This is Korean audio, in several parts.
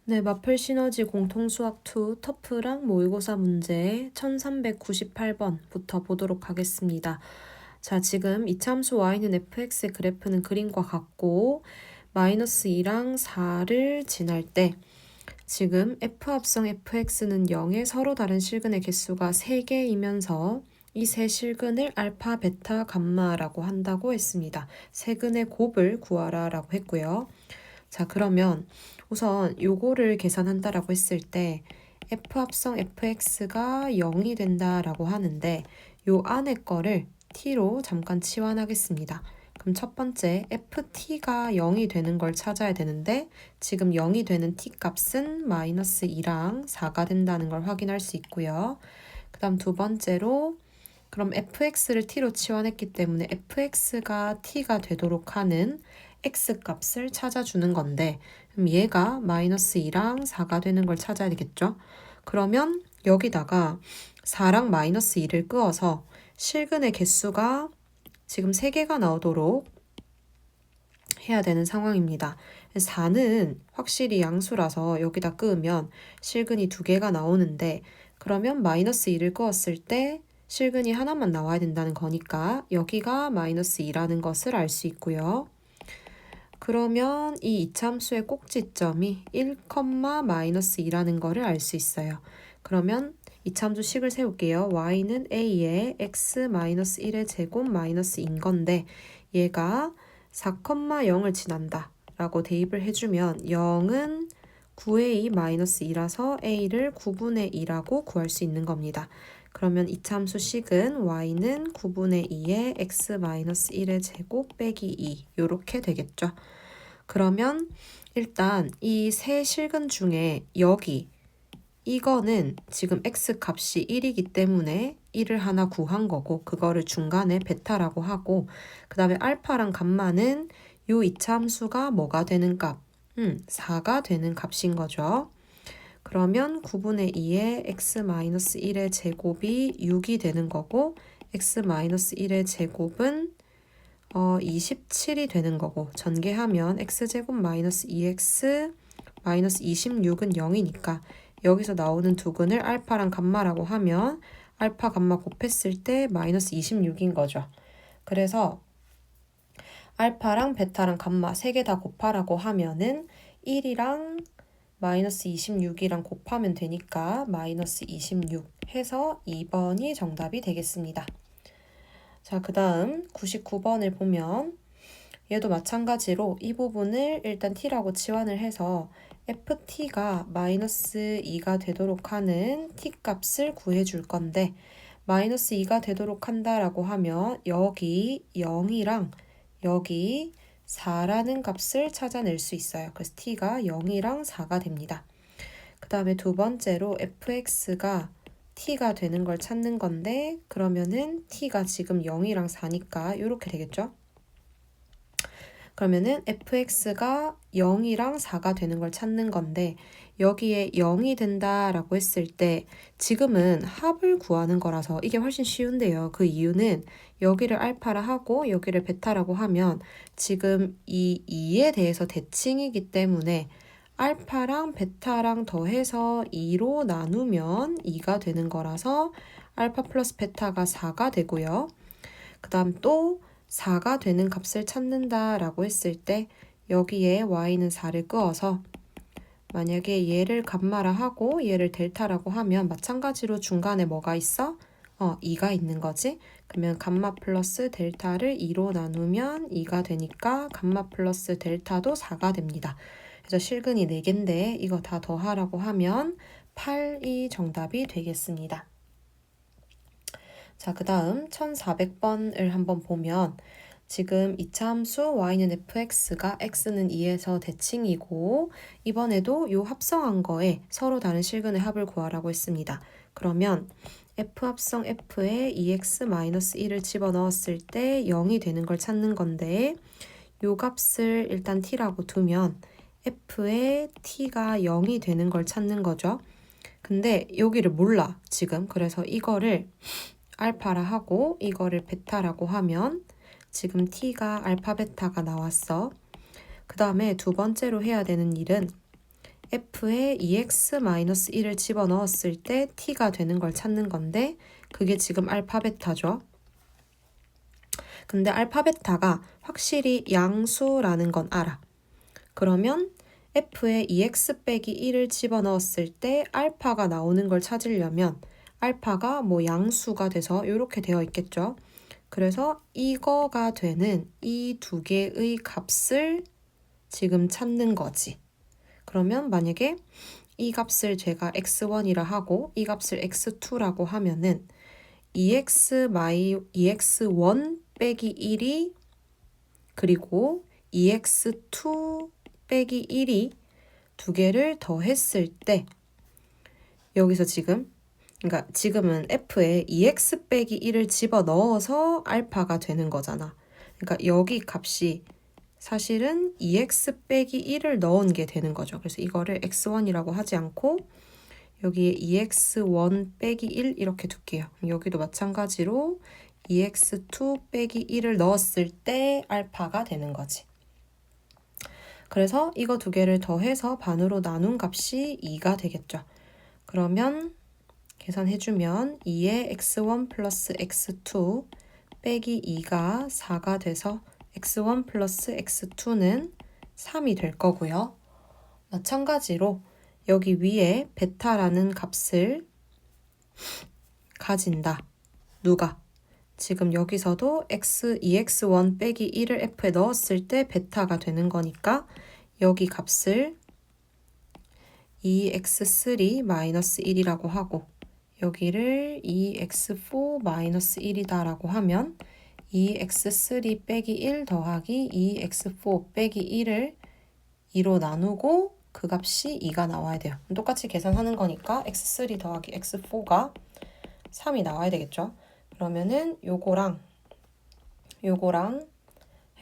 네, 마플 시너지 공통수학 2 터프랑 모의고사 문제 1398번부터 보도록 하겠습니다. 자, 지금 이차함수 y는 fx의 그래프는 그림과 같고 마이너스 2랑 4를 지날 때 지금 f 합성 fx는 0에 서로 다른 실근의 개수가 3개이면서 이 세 실근을 알파, 베타, 감마라고 한다고 했습니다. 세근의 곱을 구하라 라고 했고요. 자, 그러면 우선 요거를 계산한다라고 했을 때 f 합성 fx가 0이 된다라고 하는데 요 안에 거를 t로 잠깐 치환하겠습니다. 그럼 첫 번째 ft가 0이 되는 걸 찾아야 되는데 지금 0이 되는 t 값은 마이너스 2랑 4가 된다는 걸 확인할 수 있고요. 그 다음 두 번째로 그럼 fx를 t로 치환했기 때문에 fx가 t가 되도록 하는 x값을 찾아주는 건데 그럼 얘가 마이너스 2랑 4가 되는 걸 찾아야 되겠죠? 그러면 여기다가 4랑 마이너스 2를 끄어서 실근의 개수가 지금 3개가 나오도록 해야 되는 상황입니다. 4는 확실히 양수라서 여기다 끄으면 실근이 2개가 나오는데 그러면 마이너스 2를 끄었을 때 실근이 하나만 나와야 된다는 거니까 여기가 마이너스 2라는 것을 알 수 있고요. 그러면 이 이차함수의 꼭지점이 1, 마이너스 2라는 거를 알 수 있어요. 그러면 이차함수 식을 세울게요. y는 a의 x 마이너스 1의 제곱 마이너스 2인 건데 얘가 4, 0을 지난다 라고 대입을 해주면 0은 9a 마이너스 2라서 a를 9분의 2라고 구할 수 있는 겁니다. 그러면 이차함수 식은 y는 9분의 2의 x 마이너스 1의 제곱 빼기 2 요렇게 되겠죠. 그러면 일단 이 세 실근 중에 여기 이거는 지금 x 값이 1이기 때문에 1을 하나 구한 거고 그거를 중간에 베타라고 하고 그 다음에 알파랑 감마는 요 이차함수가 뭐가 되는 값? 4가 되는 값인 거죠. 그러면 9분의 2의 x-1의 제곱이 6이 되는 거고 x-1의 제곱은 27이 되는 거고 전개하면 x제곱 마이너스 2x 마이너스 26은 0이니까 여기서 나오는 두 근을 알파랑 감마라고 하면 알파 감마 곱했을 때 마이너스 26인 거죠. 그래서 알파랑 베타랑 감마 세 개 다 곱하라고 하면은 1이랑 마이너스 26이랑 곱하면 되니까 마이너스 26 해서 2번이 정답이 되겠습니다. 자, 그 다음 99번을 보면 얘도 마찬가지로 이 부분을 일단 t라고 치환을 해서 ft가 마이너스 2가 되도록 하는 t 값을 구해줄 건데 마이너스 2가 되도록 한다라고 하면 여기 0이랑 여기 4라는 값을 찾아낼 수 있어요. 그래서 t가 0이랑 4가 됩니다. 그 다음에 두 번째로 fx가 t가 되는 걸 찾는 건데 그러면은 t가 지금 0이랑 4니까 이렇게 되겠죠? 그러면은 fx가 0이랑 4가 되는 걸 찾는 건데 여기에 0이 된다라고 했을 때 지금은 합을 구하는 거라서 이게 훨씬 쉬운데요. 그 이유는 여기를 알파라 하고 여기를 베타라고 하면 지금 이 2에 대해서 대칭이기 때문에 알파랑 베타랑 더해서 2로 나누면 2가 되는 거라서 알파 플러스 베타가 4가 되고요. 그 다음 또 4가 되는 값을 찾는다라고 했을 때 여기에 y는 4를 끄어서 만약에 얘를 감마라 하고 얘를 델타라고 하면 마찬가지로 중간에 뭐가 있어? 2가 있는 거지. 그러면 감마 플러스 델타를 2로 나누면 2가 되니까 감마 플러스 델타도 4가 됩니다. 그래서 실근이 4개인데 이거 다 더하라고 하면 8이 정답이 되겠습니다. 자, 그 다음 1400번을 한번 보면 지금 이차함수 y는 fx가 x는 2에서 대칭이고 이번에도 요 합성한 거에 서로 다른 실근의 합을 구하라고 했습니다. 그러면 f 합성 f에 2x-1을 집어넣었을 때 0이 되는 걸 찾는 건데 요 값을 일단 t라고 두면 f에 t가 0이 되는 걸 찾는 거죠. 근데 여기를 몰라 지금. 그래서 이거를 알파라 하고 이거를 베타라고 하면 지금 t가 알파 베타가 나왔어. 그 다음에 두 번째로 해야 되는 일은 f에 2x-1을 집어넣었을 때 t가 되는 걸 찾는 건데 그게 지금 알파 베타죠. 근데 알파 베타가 확실히 양수라는 건 알아. 그러면 f에 2x 빼기 1을 집어넣었을 때 알파가 나오는 걸 찾으려면 알파가 뭐 양수가 돼서 이렇게 되어 있겠죠. 그래서 이거가 되는 이 두 개의 값을 지금 찾는 거지. 그러면 만약에 이 값을 제가 x1이라 하고 이 값을 x2라고 하면은 2x1 빼기 1이 그리고 2x2 빼기 1이 두 개를 더했을 때 여기서 그러니까 지금은 f에 2x 빼기 1을 집어넣어서 알파가 되는 거잖아. 그러니까 여기 값이 사실은 2x 빼기 1을 넣은 게 되는 거죠. 그래서 이거를 x1이라고 하지 않고 여기에 2x1 빼기 1 이렇게 둘게요. 여기도 마찬가지로 2x2 빼기 1을 넣었을 때 알파가 되는 거지. 그래서 이거 두 개를 더해서 반으로 나눈 값이 2가 되겠죠. 그러면 계산해주면 2의 x1 플러스 x2 빼기 2가 4가 돼서 x1 플러스 x2는 3이 될 거고요. 마찬가지로 여기 위에 베타라는 값을 가진다. 누가? 지금 여기서도 2x1 빼기 1을 f에 넣었을 때 베타가 되는 거니까 여기 값을 2x3 마이너스 1이라고 하고 여기를 2x4 마이너스 1이다 라고 하면 2x3 빼기 1 더하기 2x4 빼기 1을 2로 나누고 그 값이 2가 나와야 돼요. 똑같이 계산하는 거니까 x3 더하기 x4가 3이 나와야 되겠죠. 그러면은 요거랑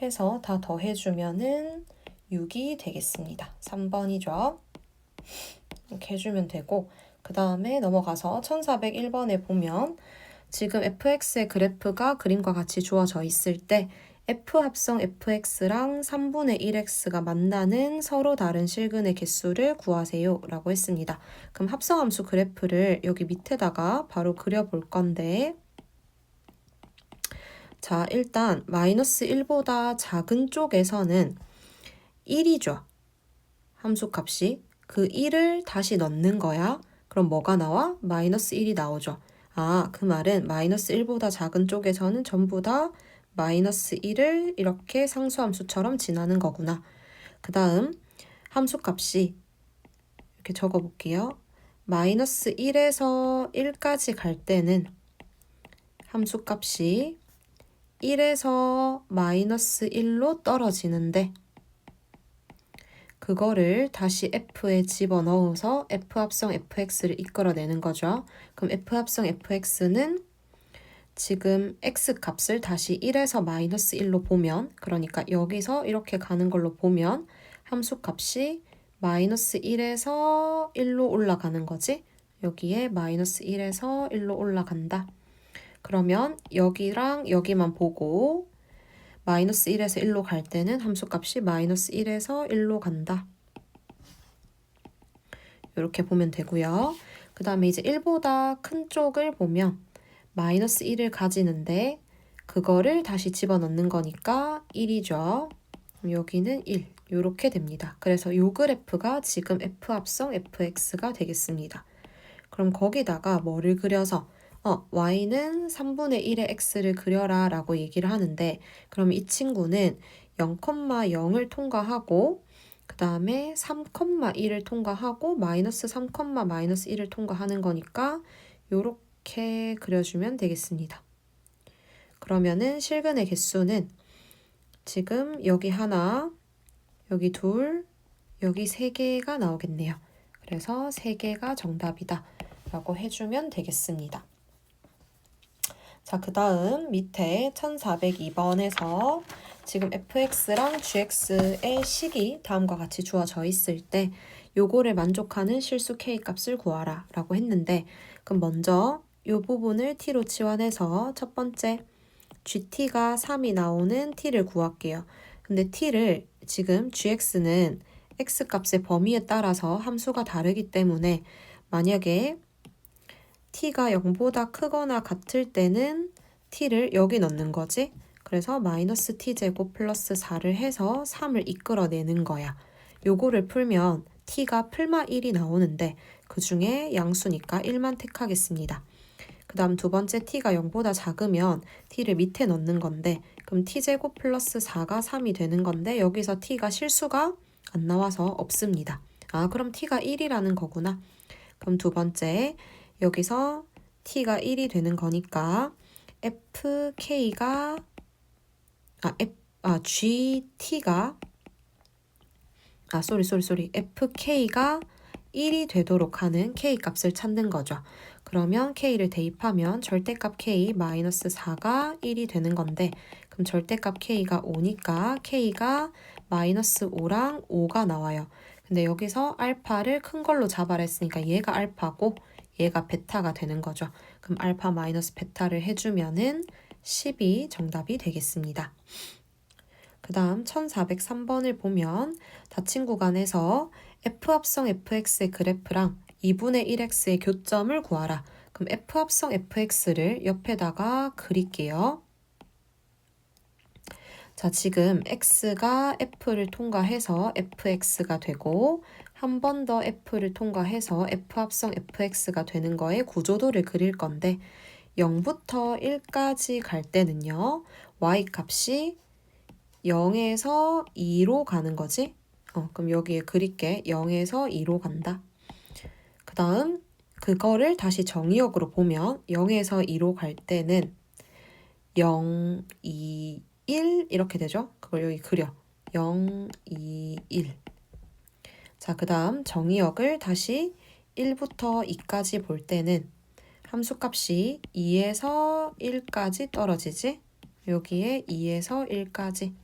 해서 다 더해주면은 6이 되겠습니다. 3번이죠. 이렇게 해주면 되고 그 다음에 넘어가서 1401번에 보면 지금 fx의 그래프가 그림과 같이 주어져 있을 때 f 합성 fx랑 3분의 1x가 만나는 서로 다른 실근의 개수를 구하세요 라고 했습니다. 그럼 합성함수 그래프를 여기 밑에다가 바로 그려볼 건데 자 일단 마이너스 1보다 작은 쪽에서는 1이죠. 함수값이 그 1을 다시 넣는 거야. 그럼 뭐가 나와? 마이너스 1이 나오죠. 아, 그 말은 마이너스 1보다 작은 쪽에서는 전부 다 마이너스 1을 이렇게 상수함수처럼 지나는 거구나. 그 다음 함수값이 이렇게 적어볼게요. 마이너스 1에서 1까지 갈 때는 함수값이 1에서 마이너스 1로 떨어지는데 그거를 다시 f에 집어넣어서 f합성 fx를 이끌어내는 거죠. 그럼 f합성 fx는 지금 x값을 다시 1에서 마이너스 1로 보면 그러니까 여기서 이렇게 가는 걸로 보면 함수값이 마이너스 1에서 1로 올라가는 거지. 여기에 마이너스 1에서 1로 올라간다. 그러면 여기랑 여기만 보고 마이너스 1에서 1로 갈 때는 함수값이 마이너스 1에서 1로 간다. 이렇게 보면 되고요. 그 다음에 이제 1보다 큰 쪽을 보면 마이너스 1을 가지는데 그거를 다시 집어넣는 거니까 1이죠. 여기는 1. 이렇게 됩니다. 그래서 이 그래프가 지금 f합성 fx가 되겠습니다. 그럼 거기다가 뭐를 그려서 y는 3분의 1의 x를 그려라 라고 얘기를 하는데 그럼 이 친구는 0,0을 통과하고 그 다음에 3,1을 통과하고 마이너스 3, 마이너스 1을 통과하는 거니까 요렇게 그려주면 되겠습니다. 그러면은 실근의 개수는 지금 여기 하나, 여기 둘, 여기 세 개가 나오겠네요. 그래서 세 개가 정답이다 라고 해주면 되겠습니다. 자, 그 다음 밑에 1402번에서 지금 fx랑 gx의 식이 다음과 같이 주어져 있을 때 요거를 만족하는 실수 k 값을 구하라 라고 했는데 그럼 먼저 요 부분을 t로 치환해서 첫 번째 gt가 3이 나오는 t를 구할게요. 근데 t를 지금 gx는 x값의 범위에 따라서 함수가 다르기 때문에 만약에 t가 0보다 크거나 같을 때는 t를 여기 넣는 거지. 그래서 마이너스 t제곱 플러스 4를 해서 3을 이끌어내는 거야. 요거를 풀면 t가 풀마 1이 나오는데 그 중에 양수니까 1만 택하겠습니다. 그 다음 두 번째 t가 0보다 작으면 t를 밑에 넣는 건데 그럼 t제곱 플러스 4가 3이 되는 건데 여기서 t가 실수가 안 나와서 없습니다. 아, 그럼 t가 1이라는 거구나. 그럼 두 번째 여기서 t가 1이 되는 거니까 fk가 gt가 fk가 1이 되도록 하는 k 값을 찾는 거죠. 그러면 k를 대입하면 절대값 k 마이너스 4가 1이 되는 건데 그럼 절대값 k가 5니까 k가 마이너스 5랑 5가 나와요. 근데 여기서 알파를 큰 걸로 잡아라 했으니까 얘가 알파고 얘가 베타가 되는 거죠. 그럼 알파 마이너스 베타를 해주면은 10이 정답이 되겠습니다. 그 다음 1403번을 보면 닫힌 구간에서 f합성 fx의 그래프랑 2분의 1x의 교점을 구하라. 그럼 f합성 fx를 옆에다가 그릴게요. 자, 지금 x가 f를 통과해서 fx가 되고 한 번 더 f를 통과해서 f합성 fx가 되는 거에 구조도를 그릴 건데 0부터 1까지 갈 때는요. y값이 0에서 2로 가는 거지? 그럼 여기에 그릴게. 0에서 2로 간다. 그 다음 그거를 다시 정의역으로 보면 0에서 2로 갈 때는 0, 2, 1 이렇게 되죠? 그걸 여기 그려. 0, 2, 1. 자, 그 다음 정의역을 다시 1부터 2까지 볼 때는 함수값이 2에서 1까지 떨어지지? 여기에 2에서 1까지.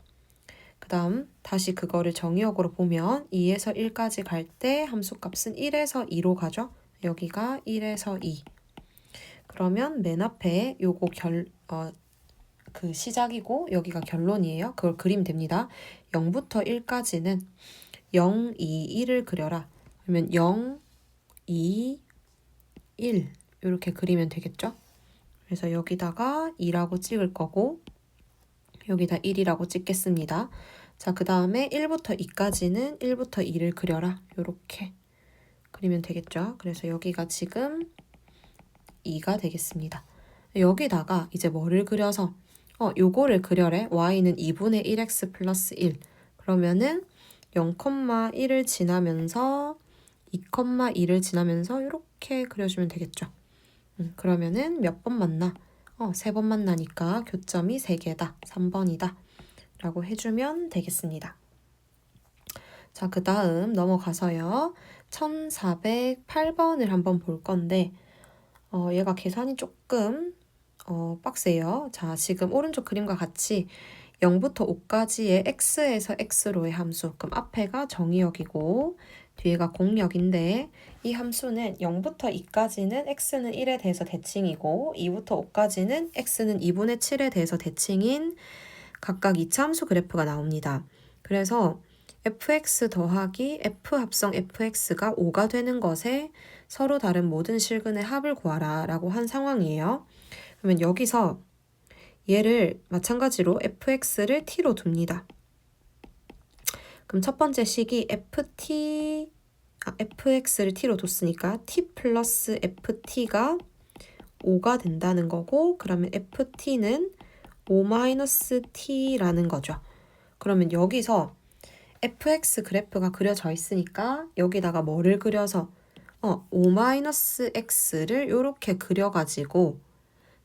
그 다음 다시 그거를 정의역으로 보면 2에서 1까지 갈 때 함수값은 1에서 2로 가죠. 여기가 1에서 2. 그러면 맨 앞에 요거 그 시작이고 여기가 결론이에요. 그걸 그리면 됩니다. 0부터 1까지는 0, 2, 1을 그려라. 그러면 0, 2, 1 이렇게 그리면 되겠죠. 그래서 여기다가 2라고 찍을 거고 여기다 1이라고 찍겠습니다. 자, 그 다음에 1부터 2까지는 1부터 2를 그려라. 이렇게 그리면 되겠죠. 그래서 여기가 지금 2가 되겠습니다. 여기다가 이제 뭐를 그려서 요거를 그려래. y는 2분의 1x 플러스 1. 그러면은 0,1을 지나면서 2,2를 지나면서 이렇게 그려주면 되겠죠. 그러면은 몇 번 만나? 3번 만나니까 교점이 3개다. 3번이다. 라고 해주면 되겠습니다. 자, 그 다음 넘어가서요. 1408번을 한번 볼 건데 얘가 계산이 조금 빡세요. 자, 지금 오른쪽 그림과 같이 0부터 5까지의 x에서 x로의 함수. 그럼 앞에가 정의역이고 뒤에가 공역인데 이 함수는 0부터 2까지는 x는 1에 대해서 대칭이고 2부터 5까지는 x는 2분의 7에 대해서 대칭인 각각 2차 함수 그래프가 나옵니다. 그래서 fx 더하기 f 합성 fx가 5가 되는 것에 서로 다른 모든 실근의 합을 구하라 라고 한 상황이에요. 그러면 여기서 얘를 마찬가지로 fx를 t로 둡니다. 그럼 첫 번째 식이 fx를 t로 뒀으니까 t 플러스 ft가 5가 된다는 거고 그러면 ft는 5-t라는 거죠. 그러면 여기서 fx 그래프가 그려져 있으니까 여기다가 뭐를 그려서 5-x를 이렇게 그려가지고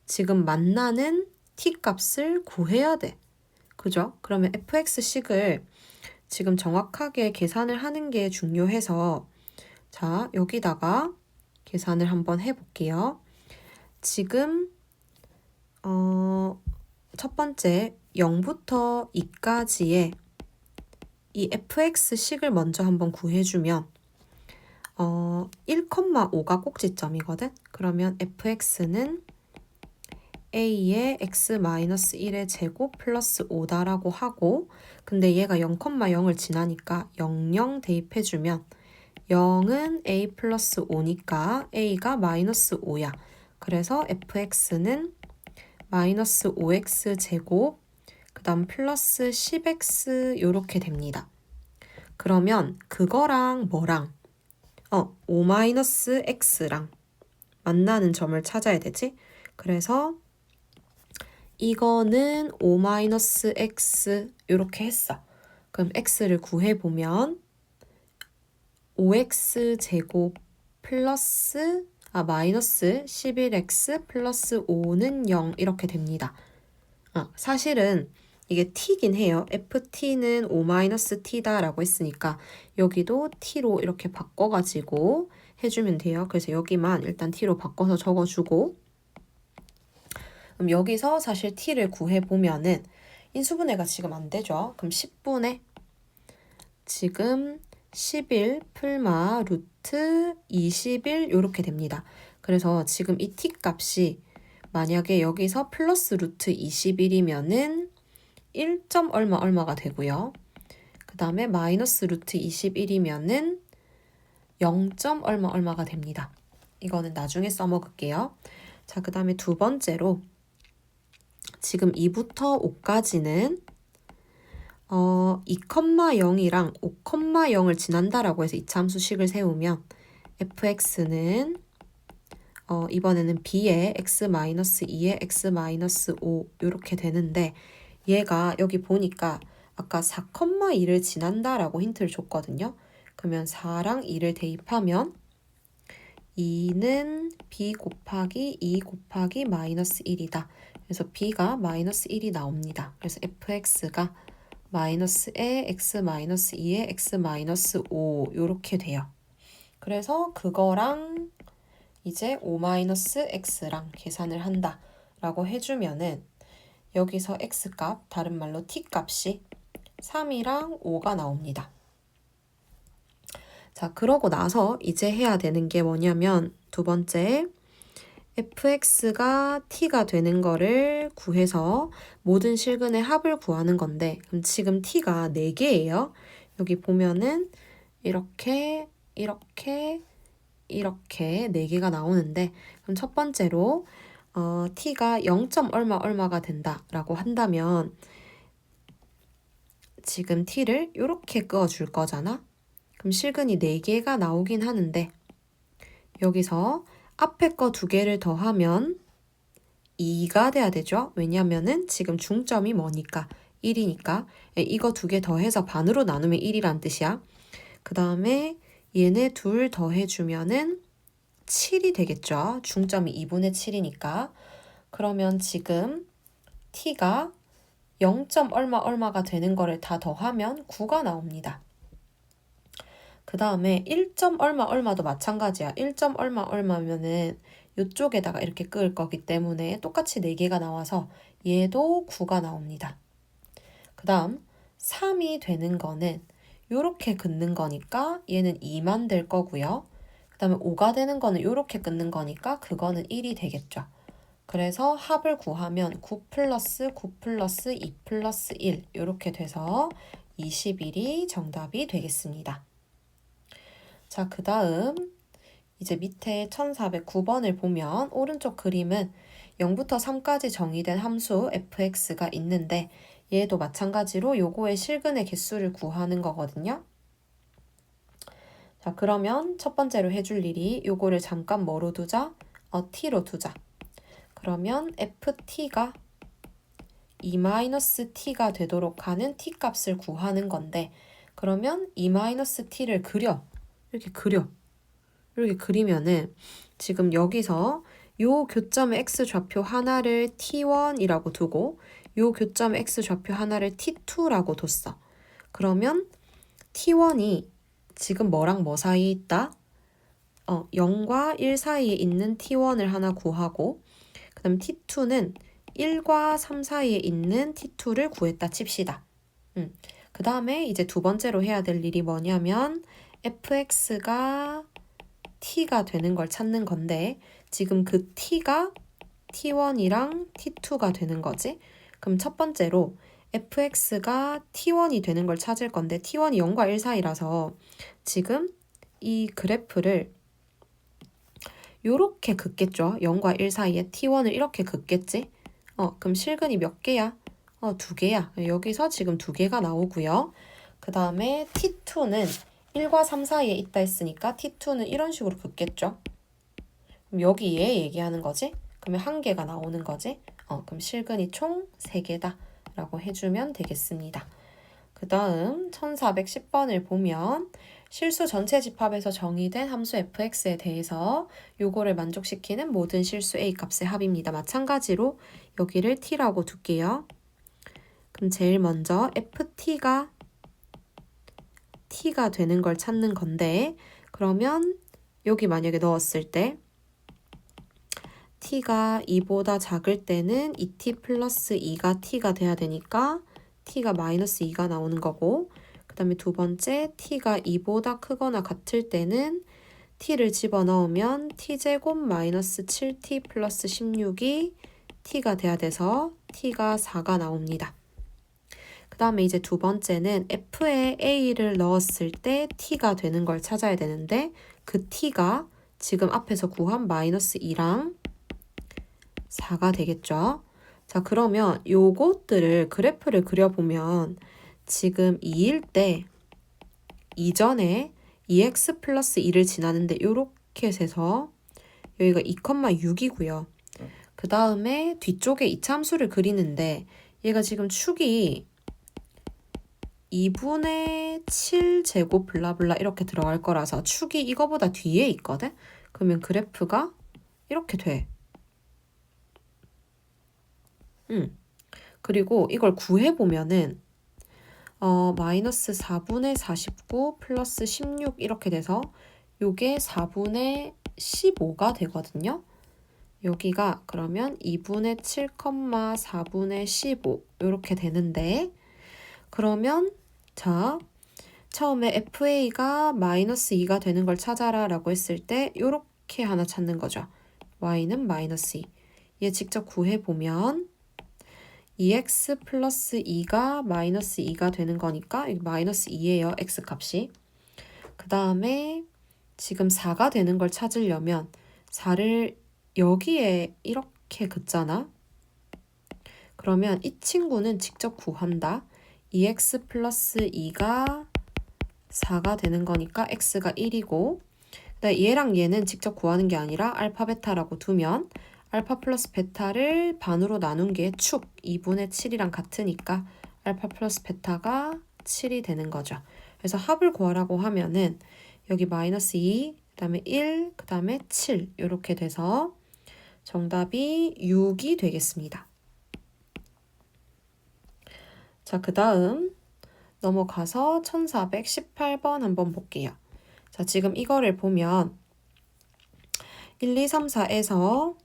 지금 만나는 t 값을 구해야 돼. 그죠? 그러면 fx식을 지금 정확하게 계산을 하는 게 중요해서 자, 여기다가 계산을 한번 해볼게요. 지금 첫 번째 0부터 2까지의 이 fx식을 먼저 한번 구해주면 1,5가 꼭지점이거든? 그러면 fx는 a의 x-1의 제곱 플러스 5다라고 하고, 근데 얘가 0,0을 지나니까 00 대입해주면 0은 a 플러스 5니까 a가 마이너스 5야. 그래서 fx는 마이너스 5x 제곱 그 다음 플러스 10x 요렇게 됩니다. 그러면 그거랑 뭐랑 5-x랑 만나는 점을 찾아야 되지? 그래서 이거는 5-x 이렇게 했어. 그럼 x를 구해보면 5x 제곱 플러스 마이너스 11x 플러스 5는 0 이렇게 됩니다. 사실은 이게 t긴 해요. ft는 5-t다 라고 했으니까 여기도 t로 이렇게 바꿔가지고 해주면 돼요. 그래서 여기만 일단 t로 바꿔서 적어주고, 그럼 여기서 사실 t를 구해보면은 인수분해가 지금 안 되죠. 그럼 10분의 지금 11 풀마 루트 21 이렇게 됩니다. 그래서 지금 이 t 값이 만약에 여기서 플러스 루트 21이면은 1. 얼마가 되고요. 그 다음에 마이너스 루트 21이면은 0. 얼마가 됩니다. 이거는 나중에 써먹을게요. 자, 그 다음에 두 번째로 지금 2부터 5까지는 2,0이랑 5,0을 지난다라고 해서 이차함수식을 세우면 fx는 이번에는 b의 x-2의 x-5 이렇게 되는데, 얘가 여기 보니까 아까 4,2를 지난다라고 힌트를 줬거든요. 그러면 4랑 2를 대입하면 2는 b 곱하기 2 곱하기 마이너스 1이다. 그래서 b가 마이너스 1이 나옵니다. 그래서 fx가 마이너스의 x-2의 x-5 이렇게 돼요. 그래서 그거랑 이제 5-x랑 계산을 한다 라고 해주면은 여기서 x값, 다른 말로 t값이 3이랑 5가 나옵니다. 자, 그러고 나서 이제 해야 되는 게 뭐냐면 두 번째, fx가 t가 되는 거를 구해서 모든 실근의 합을 구하는 건데, 그럼 지금 t가 4개예요. 여기 보면은 이렇게 4개가 나오는데, 그럼 첫 번째로 t가 0. 얼마가 된다라고 한다면 지금 t를 이렇게 그어줄 거잖아. 그럼 실근이 4개가 나오긴 하는데 여기서 앞에 거 2개를 더하면 2가 돼야 되죠. 왜냐면은 지금 중점이 뭐니까 1이니까 이거 2개 더해서 반으로 나누면 1이란 뜻이야. 그 다음에 얘네 둘 더해주면은 7이 되겠죠. 중점이 2분의 7이니까. 그러면 지금 t가 0. 얼마가 되는 거를 다 더하면 9가 나옵니다. 그 다음에 1. 얼마도 마찬가지야. 1. 얼마면은 이쪽에다가 이렇게 끄을 거기 때문에 똑같이 4개가 나와서 얘도 9가 나옵니다. 그 다음 3이 되는 거는 이렇게 긋는 거니까 얘는 2만 될 거고요. 그 다음에 5가 되는 거는 이렇게 긋는 거니까 그거는 1이 되겠죠. 그래서 합을 구하면 9 플러스 9 플러스 2 플러스 1 이렇게 돼서 21이 정답이 되겠습니다. 자, 그 다음 이제 밑에 1409번을 보면 오른쪽 그림은 0부터 3까지 정의된 함수 fx가 있는데 얘도 마찬가지로 요거의 실근의 개수를 구하는 거거든요. 자, 그러면 첫 번째로 해줄 일이 요거를 잠깐 뭐로 두자? t로 두자. 그러면 ft가 2-t가 되도록 하는 t값을 구하는 건데, 그러면 2-t를 이렇게 그리면은 지금 여기서 요 교점의 x좌표 하나를 t1이라고 두고 요 교점의 x좌표 하나를 t2라고 뒀어. 그러면 t1이 지금 뭐랑 뭐 사이에 있다? 0과 1 사이에 있는 t1을 하나 구하고, 그 다음 t2는 1과 3 사이에 있는 t2를 구했다 칩시다. 그 다음에 이제 두 번째로 해야 될 일이 뭐냐면 fx가 t가 되는 걸 찾는 건데, 지금 그 t가 t1이랑 t2가 되는 거지. 그럼 첫 번째로 fx가 t1이 되는 걸 찾을 건데 t1이 0과 1 사이라서 지금 이 그래프를 요렇게 긋겠죠. 0과 1 사이에 t1을 이렇게 긋겠지. 그럼 실근이 몇 개야? 2개야. 여기서 지금 2개가 나오고요. 그 다음에 t2는 1과 3 사이에 있다 했으니까 t2는 이런 식으로 긋겠죠. 그럼 여기 얘 얘기하는 거지? 그러면 1개가 나오는 거지? 그럼 실근이 총 3개다 라고 해주면 되겠습니다. 그 다음 1410번을 보면 실수 전체 집합에서 정의된 함수 fx에 대해서 요거를 만족시키는 모든 실수 a 값의 합입니다. 마찬가지로 여기를 t라고 둘게요. 그럼 제일 먼저 ft가 t가 되는 걸 찾는 건데 그러면 여기 만약에 넣었을 때 t가 2보다 작을 때는 2t 플러스 2가 t가 돼야 되니까 t가 마이너스 2가 나오는 거고 그 다음에 두 번째 t가 2보다 크거나 같을 때는 t를 집어넣으면 t제곱 마이너스 7t 플러스 16이 t가 돼야 돼서 t가 4가 나옵니다. 그 다음에 이제 두 번째는 f에 a를 넣었을 때 t가 되는 걸 찾아야 되는데 그 t가 지금 앞에서 구한 마이너스 2랑 4가 되겠죠. 자, 그러면 요것들을 그래프를 그려보면 지금 2일 때 이전에 2x 플러스 2를 지나는데 요렇게 해서 여기가 2,6이고요. 그 다음에 뒤쪽에 이차함수를 그리는데 얘가 지금 축이 2분의 7 제곱 블라블라 이렇게 들어갈 거라서 축이 이거보다 뒤에 있거든? 그러면 그래프가 이렇게 돼. 그리고 이걸 구해보면은 마이너스 4분의 49 플러스 16 이렇게 돼서 요게 4분의 15가 되거든요. 여기가 그러면 2분의 7, 4분의 15 이렇게 되는데 그러면 자 처음에 FA가 마이너스 2가 되는 걸 찾아라 라고 했을 때 이렇게 하나 찾는 거죠. Y는 마이너스 2. 얘 직접 구해보면 2x 플러스 2가 마이너스 2가 되는 거니까 마이너스 2예요. x값이. 그 다음에 지금 4가 되는 걸 찾으려면 4를 여기에 이렇게 긋잖아. 그러면 이 친구는 직접 구한다. 2x 플러스 2가 4가 되는 거니까 x가 1이고 얘랑 얘는 직접 구하는 게 아니라 알파 베타라고 두면 알파 플러스 베타를 반으로 나눈 게 축 2분의 7이랑 같으니까 알파 플러스 베타가 7이 되는 거죠. 그래서 합을 구하라고 하면은 여기 마이너스 2, 그 다음에 1, 그 다음에 7 이렇게 돼서 정답이 6이 되겠습니다. 자, 그 다음 넘어가서 1418번 한번 볼게요. 자, 지금 이거를 보면 1, 2, 3, 4에서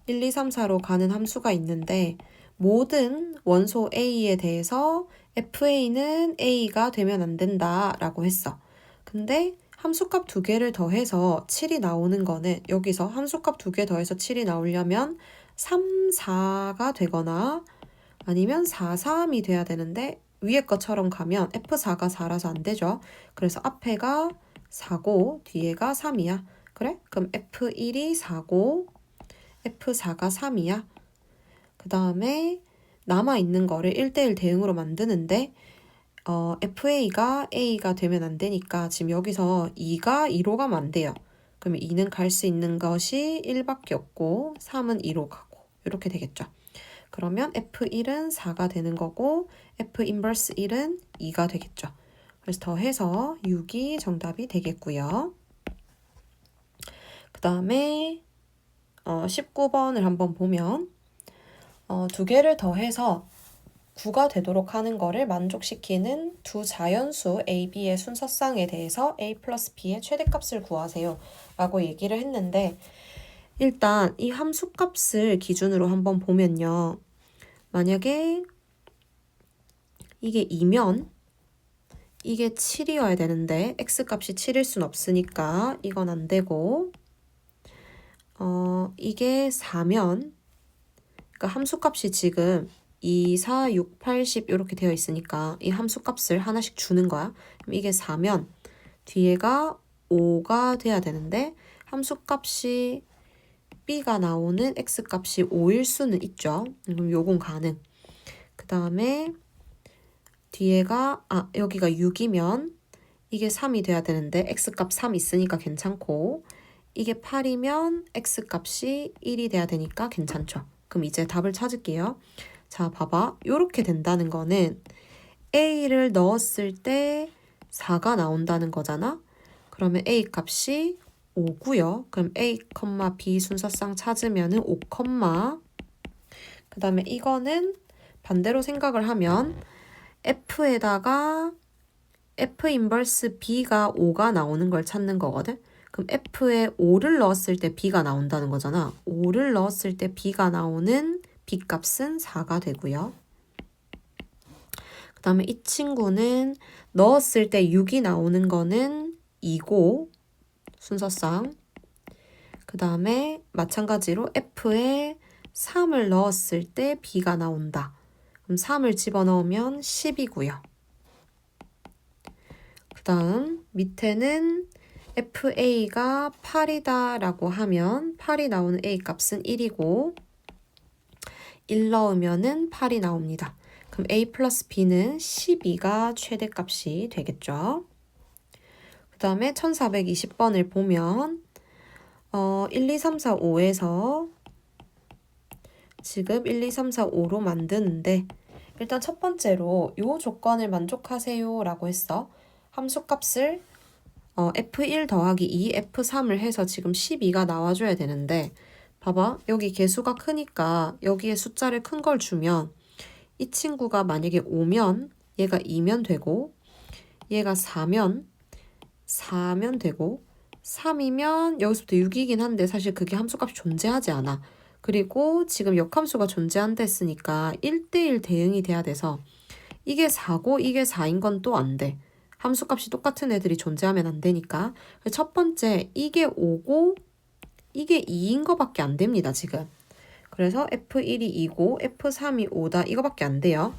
1, 2, 3, 4로 가는 함수가 있는데 모든 원소 A에 대해서 FA는 A가 되면 안 된다 라고 했어. 근데 함수값 2개를 더해서 7이 나오는 거는 여기서 함수값 2개 더해서 7이 나오려면 3, 4가 되거나 아니면 4, 3이 돼야 되는데 위에 것처럼 가면 F4가 4라서 안 되죠. 그래서 앞에가 4고 뒤에가 3이야. 그래? 그럼 F1이 4고 F4가 3이야. 그 다음에 남아있는 거를 1대1 대응으로 만드는데 FA가 A가 되면 안 되니까 지금 여기서 2가 2로 가면 안 돼요. 그러면 2는 갈 수 있는 것이 1밖에 없고 3은 2로 가고 이렇게 되겠죠. 그러면 F1은 4가 되는 거고 F 인버스 1은 2가 되겠죠. 그래서 더해서 6이 정답이 되겠고요. 그 다음에 19번을 한번 보면 2개를 더해서 9가 되도록 하는 거를 만족시키는 두 자연수 A, B의 순서쌍에 대해서 A 플러스 B의 최대값을 구하세요 라고 얘기를 했는데 일단 이 함수값을 기준으로 한번 보면요. 만약에 이게 2면 이게 7이어야 되는데 x값이 7일 순 없으니까 이건 안 되고 이게 4면 그러니까 함수값이 지금 2, 4, 6, 80 이렇게 되어 있으니까 이 함수값을 하나씩 주는 거야. 그럼 이게 4면 뒤에가 5가 돼야 되는데 함수값이 b가 나오는 x값이 5일 수는 있죠. 그럼 요건 가능. 그 다음에 뒤에가 여기가 6이면 이게 3이 돼야 되는데 x값 3 있으니까 괜찮고 이게 8이면 x값이 1이 돼야 되니까 괜찮죠. 그럼 이제 답을 찾을게요. 자, 봐봐. 요렇게 된다는 거는 a를 넣었을 때 4가 나온다는 거잖아. 그러면 a 값이 5고요. 그럼 a, b 순서상 찾으면은 5, 그 다음에 이거는 반대로 생각을 하면 f에다가 f 인버스 b가 5가 나오는 걸 찾는 거거든. 그럼 f에 5를 넣었을 때 b가 나온다는 거잖아. 5를 넣었을 때 b가 나오는 b 값은 4가 되고요. 그 다음에 이 친구는 넣었을 때 6이 나오는 거는 2고 순서상. 그 다음에 마찬가지로 f에 3을 넣었을 때 b가 나온다. 그럼 3을 집어넣으면 10이고요. 그 다음 밑에는 FA가 8이다 라고 하면 8이 나오는 A 값은 1이고 1 넣으면은 8이 나옵니다. 그럼 A 플러스 B는 12가 최대값이 되겠죠. 그 다음에 1420번을 보면 1, 2, 3, 4, 5에서 지금 1, 2, 3, 4, 5로 만드는데 일단 첫 번째로 요 조건을 만족하세요 라고 했어. 함수값을 F1 더하기 2, F3을 해서 지금 12가 나와줘야 되는데 봐봐. 여기 개수가 크니까 여기에 숫자를 큰 걸 주면 이 친구가 만약에 5면 얘가 2면 되고 얘가 4면 되고 3이면 여기서부터 6이긴 한데 사실 그게 함수값이 존재하지 않아. 그리고 지금 역함수가 존재한다 했으니까 1대1 대응이 돼야 돼서 이게 4고 이게 4인 건 또 안 돼. 함수값이 똑같은 애들이 존재하면 안 되니까. 첫 번째, 이게 5고 이게 2인 거밖에 안 됩니다, 지금. 그래서 F1이 2고 F3이 5다 이거밖에 안 돼요.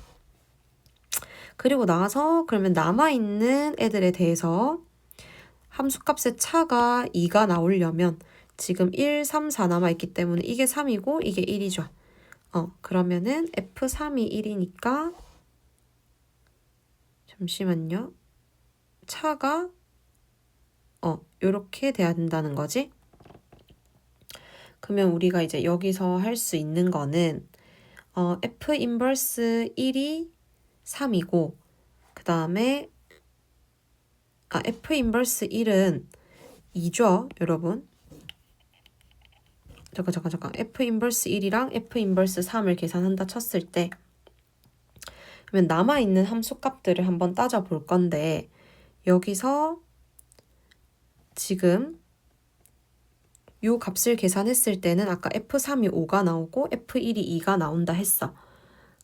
그리고 나서 그러면 남아있는 애들에 대해서 함수값의 차가 2가 나오려면 지금 1, 3, 4 남아있기 때문에 이게 3이고 이게 1이죠. 그러면은 F3이 1이니까 잠시만요. 차가 요렇게 돼야 된다는 거지. 그러면 우리가 이제 여기서 할 수 있는 거는 F 인버스 1이 3이고 그 다음에 F 인버스 1은 2죠, 여러분. 잠깐. F 인버스 1이랑 F 인버스 3을 계산한다 쳤을 때 그러면 남아있는 함수값들을 한번 따져볼 건데 여기서 지금 요 값을 계산했을 때는 아까 F3이 5가 나오고 F1이 2가 나온다 했어.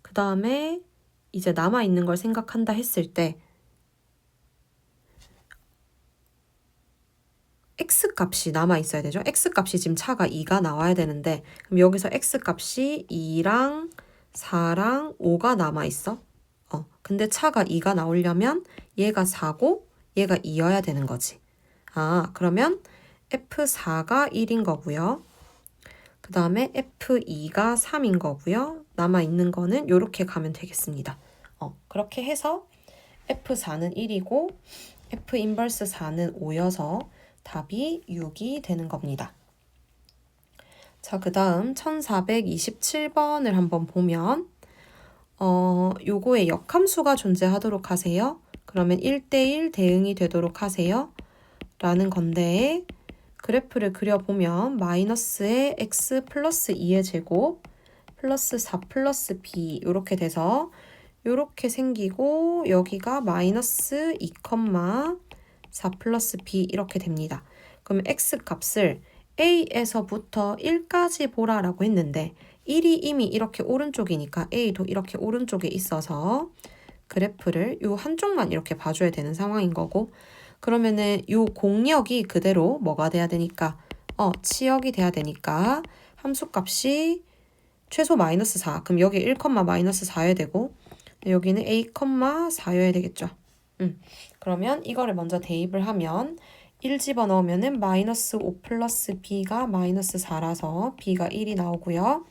그 다음에 이제 남아있는 걸 생각한다 했을 때 X값이 남아있어야 되죠. X값이 지금 차가 2가 나와야 되는데 그럼 여기서 X값이 2랑 4랑 5가 남아있어. 근데 차가 2가 나오려면 얘가 4고 얘가 2여야 되는 거지. 그러면 F4가 1인 거고요. 그 다음에 F2가 3인 거고요. 남아있는 거는 이렇게 가면 되겠습니다. 그렇게 해서 F4는 1이고 F 인버스 4는 5여서 답이 6이 되는 겁니다. 자, 그 다음 1427번을 한번 보면 요거에 역함수가 존재하도록 하세요. 그러면 1대1 대응이 되도록 하세요. 라는 건데 그래프를 그려보면 마이너스의 x 플러스 2의 제곱 플러스 4 플러스 b 이렇게 돼서 이렇게 생기고 여기가 마이너스 2, 4 플러스 b 이렇게 됩니다. 그러면 x 값을 a에서부터 1까지 보라라고 했는데 1이 이미 이렇게 오른쪽이니까 a도 이렇게 오른쪽에 있어서 그래프를 요 한쪽만 이렇게 봐줘야 되는 상황인 거고 그러면은 요 공역이 그대로 뭐가 돼야 되니까 치역이 돼야 되니까 함수값이 최소 마이너스 4. 그럼 여기 1, 마이너스 4여야 되고 여기는 a, 4여야 되겠죠. 그러면 이거를 먼저 대입을 하면 1 집어넣으면은 마이너스 5 플러스 b가 마이너스 4라서 b가 1이 나오고요.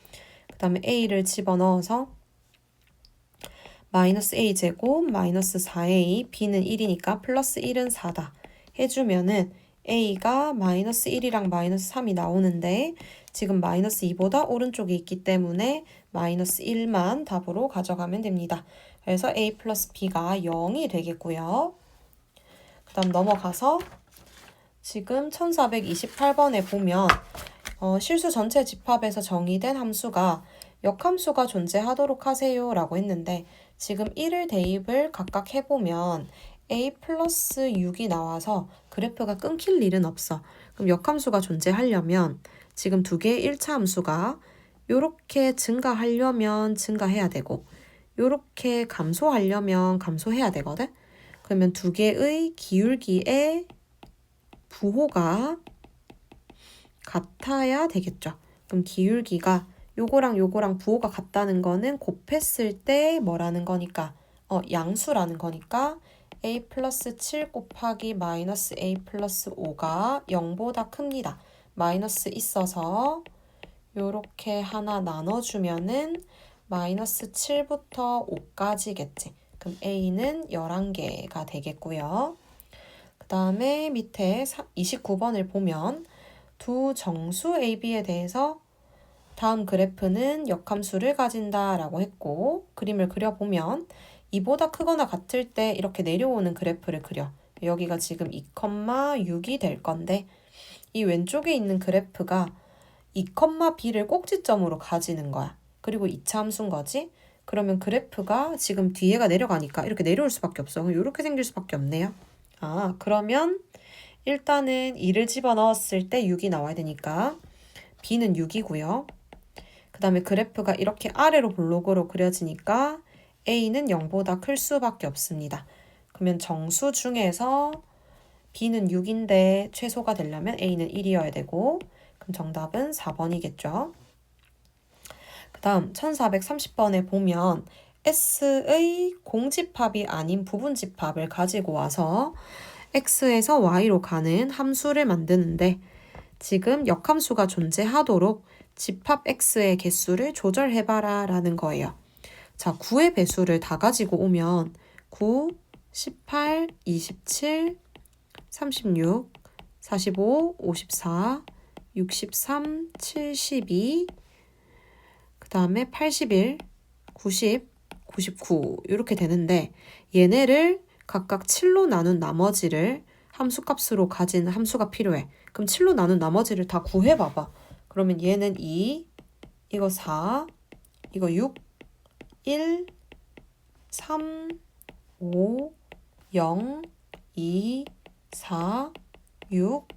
그 다음에 a를 집어넣어서 마이너스 a 제곱 마이너스 4a b는 1이니까 플러스 1은 4다 해주면은 a가 마이너스 1이랑 마이너스 3이 나오는데 지금 마이너스 2보다 오른쪽에 있기 때문에 마이너스 1만 답으로 가져가면 됩니다. 그래서 a 플러스 b가 0이 되겠고요. 그 다음 넘어가서 지금 1428번에 보면 실수 전체 집합에서 정의된 함수가 역함수가 존재하도록 하세요 라고 했는데 지금 1을 대입을 각각 해보면 a 플러스 6이 나와서 그래프가 끊길 일은 없어. 그럼 역함수가 존재하려면 지금 두 개의 1차 함수가 요렇게 증가하려면 증가해야 되고 요렇게 감소하려면 감소해야 되거든. 그러면 두 개의 기울기의 부호가 같아야 되겠죠. 그럼 기울기가 요거랑 부호가 같다는 거는 곱했을 때 뭐라는 거니까 양수라는 거니까 a 플러스 7 곱하기 마이너스 a 플러스 5가 0보다 큽니다. 마이너스 있어서 요렇게 하나 나눠주면은 마이너스 7부터 5까지겠지. 그럼 a는 11개가 되겠고요. 그 다음에 밑에 29번을 보면 두 정수 AB에 대해서 다음 그래프는 역함수를 가진다 라고 했고 그림을 그려보면 2보다 크거나 같을 때 이렇게 내려오는 그래프를 그려. 여기가 지금 2,6이 될 건데 이 왼쪽에 있는 그래프가 2,b를 꼭지점으로 가지는 거야. 그리고 2차 함수인 거지. 그러면 그래프가 지금 뒤에가 내려가니까 이렇게 내려올 수밖에 없어. 이렇게 생길 수밖에 없네요. 그러면 일단은 2를 집어넣었을 때 6이 나와야 되니까 b는 6이고요. 그 다음에 그래프가 이렇게 아래로 볼록으로 그려지니까 a는 0보다 클 수밖에 없습니다. 그러면 정수 중에서 b는 6인데 최소가 되려면 a는 1이어야 되고 그럼 정답은 4번이겠죠. 그 다음 1430번에 보면 S의 공집합이 아닌 부분집합을 가지고 와서 X에서 Y로 가는 함수를 만드는데 지금 역함수가 존재하도록 집합 X의 개수를 조절해봐라 라는 거예요. 자, 9의 배수를 다 가지고 오면 9, 18, 27, 36, 45, 54, 63, 72, 그 다음에 81, 90, 99 이렇게 되는데 얘네를 각각 7로 나눈 나머지를 함수값으로 가진 함수가 필요해. 그럼 7로 나눈 나머지를 다 구해봐봐. 그러면 얘는 2, 이거 4, 이거 6, 1, 3, 5, 0, 2, 4, 6,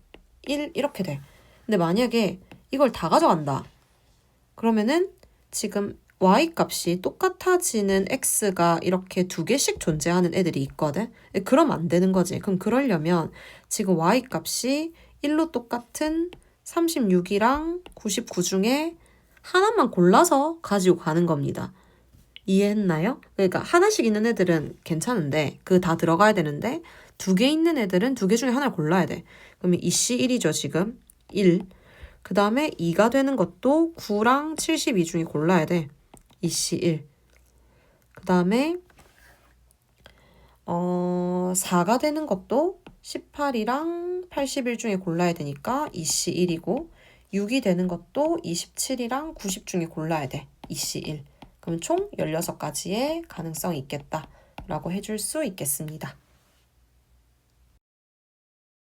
1 이렇게 돼. 근데 만약에 이걸 다 가져간다. 그러면은 지금 y값이 똑같아지는 x가 이렇게 두 개씩 존재하는 애들이 있거든. 그럼 안 되는 거지. 그럼 그러려면 지금 y값이 1로 똑같은 36이랑 99 중에 하나만 골라서 가지고 가는 겁니다. 이해했나요? 그러니까 하나씩 있는 애들은 괜찮은데 그 다 들어가야 되는데 두 개 있는 애들은 두 개 중에 하나를 골라야 돼. 그러면 이씨 1이죠 지금. 1. 그 다음에 2가 되는 것도 9랑 72 중에 골라야 돼. 이씨 1. 그 다음에 4가 되는 것도 18이랑 81 중에 골라야 되니까 이씨 1이고 6이 되는 것도 27이랑 90 중에 골라야 돼. 이씨 1. 그럼 총 16가지의 가능성이 있겠다라고 해줄 수 있겠습니다.